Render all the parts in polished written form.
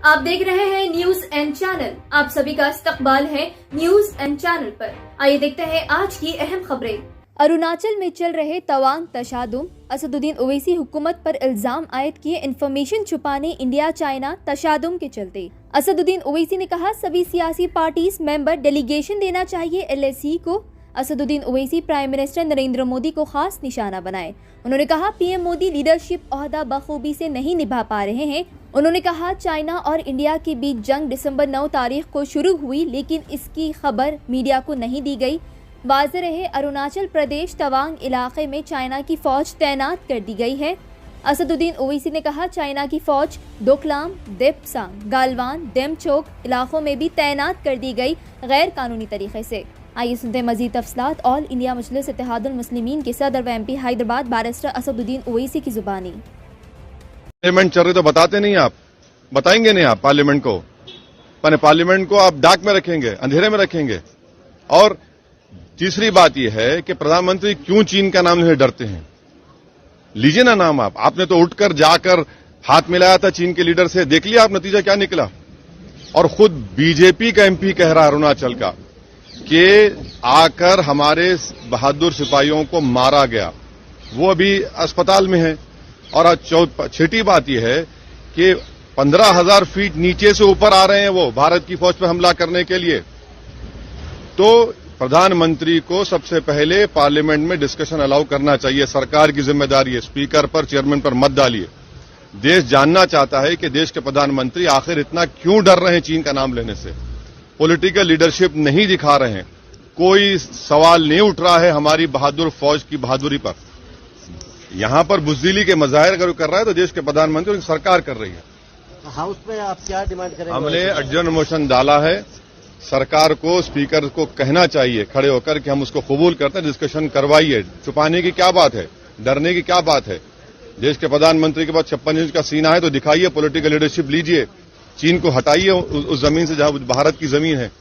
आप देख रहे हैं न्यूज एंड चैनल। आप सभी का इस्तकबाल है न्यूज एंड चैनल पर। आइए देखते हैं आज की अहम खबरें। अरुणाचल में चल रहे तवांग तशादुम, असदुद्दीन ओवैसी हुकूमत पर इल्जाम आयद किए इन्फॉर्मेशन छुपाने इंडिया चाइना तशादुम के चलते। असदुद्दीन ओवैसी ने कहा सभी सियासी पार्टीज मेंबर डेलीगेशन देना चाहिए LSE को। असदुद्दीन ओवैसी प्राइम मिनिस्टर नरेंद्र मोदी को खास निशाना बनाए। उन्होंने कहा पीएम मोदी लीडरशिप ओहदा बखूबी से नहीं निभा पा रहे हैं। उन्होंने कहा चाइना और इंडिया के बीच जंग दिसंबर 9 तारीख को शुरू हुई, लेकिन इसकी खबर मीडिया को नहीं दी गई। वाज़ेह रहे अरुणाचल प्रदेश तवांग इलाके में चाइना की फौज तैनात कर दी गई है। असदुद्दीन ओवैसी ने कहा चाइना की फौज डोकलाम, देपसांग, गालवान, डेमचोक इलाकों में भी तैनात कर दी गई गैर कानूनी तरीके से। आइए सुनते हैं मजीद तफसीलात ऑल इंडिया मजलिस इत्तेहादुल मुस्लिमीन के सदर व MP हैदराबाद बैरिस्टर असदुद्दीन ओवैसी की जुबानी। पार्लियामेंट चल रही तो बताते नहीं, आप बताएंगे नहीं। आप पार्लियामेंट को पार्लियामेंट को आप डाक में रखेंगे, अंधेरे में रखेंगे। और तीसरी बात यह है कि प्रधानमंत्री क्यों चीन का नाम नहीं डरते हैं? लीजिए ना नाम आप। आपने तो उठकर जाकर हाथ मिलाया था चीन के लीडर से, देख लिया आप नतीजा क्या निकला। और खुद बीजेपी का MP कह रहा अरुणाचल का कि आकर हमारे बहादुर सिपाहियों को मारा गया, वो अभी अस्पताल में है। और छठी बात यह है कि 15,000 फीट नीचे से ऊपर आ रहे हैं वो भारत की फौज पर हमला करने के लिए। तो प्रधानमंत्री को सबसे पहले पार्लियामेंट में डिस्कशन अलाउ करना चाहिए। सरकार की जिम्मेदारी है, स्पीकर पर, चेयरमैन पर मत डालिए। देश जानना चाहता है कि देश के प्रधानमंत्री आखिर इतना क्यों डर रहे हैं चीन का नाम लेने से। पॉलिटिकल लीडरशिप नहीं दिखा रहे हैं, कोई सवाल नहीं उठ रहा है हमारी बहादुर फौज की बहादुरी पर। यहां पर बुज़दिली के मज़ाहिर अगर कर रहा है तो देश के प्रधानमंत्री और सरकार कर रही है। हाउस में आप क्या डिमांड करेंगे? हमने एडजर्न मोशन डाला है। सरकार को, स्पीकर को कहना चाहिए खड़े होकर कि हम उसको कबूल करते हैं, डिस्कशन करवाइए। छुपाने की क्या बात है, डरने की क्या बात है? देश के प्रधानमंत्री के पास 56 इंच का सीना है तो दिखाइए, पॉलिटिकल लीडरशिप लीजिए। चीन को हटाइए उस जमीन से जहां भारत की जमीन है,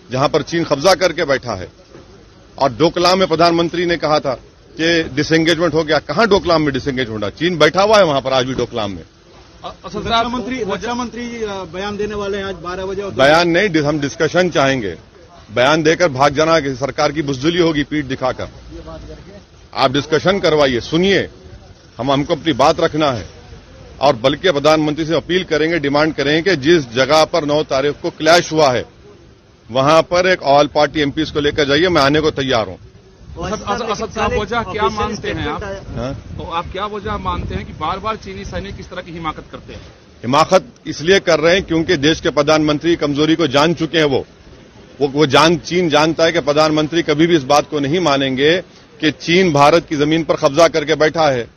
जहां पर चीन कब्जा करके बैठा है। और डोकलाम में प्रधानमंत्री ने कहा था कि डिसएंगेजमेंट हो गया। कहां डोकलाम में डिसएंगेजमेंट है? चीन बैठा हुआ है वहां पर आज भी डोकलाम में। रक्षा मंत्री बयान देने वाले हैं आज 12 बजे। बयान नहीं, हम डिस्कशन चाहेंगे। बयान देकर भाग जाना कि सरकार की बुज़दिली होगी पीठ दिखाकर। आप डिस्कशन करवाइए, सुनिए। हमको अपनी बात रखना है। और बल्कि प्रधानमंत्री से अपील करेंगे, डिमांड करेंगे कि जिस जगह पर 9 तारीख को क्लैश हुआ है वहां पर एक ऑल पार्टी MPs को लेकर जाइए। मैं आने को तैयार हूं। असद साहब, वजह क्या मानते हैं आप? तो आप क्या वजह मानते हैं कि बार बार चीनी सैनिक इस तरह की हिमाकत करते हैं? हिमाकत इसलिए कर रहे हैं क्योंकि देश के प्रधानमंत्री कमजोरी को जान चुके हैं। चीन जानता है कि प्रधानमंत्री कभी भी इस बात को नहीं मानेंगे कि चीन भारत की जमीन पर कब्जा करके बैठा है।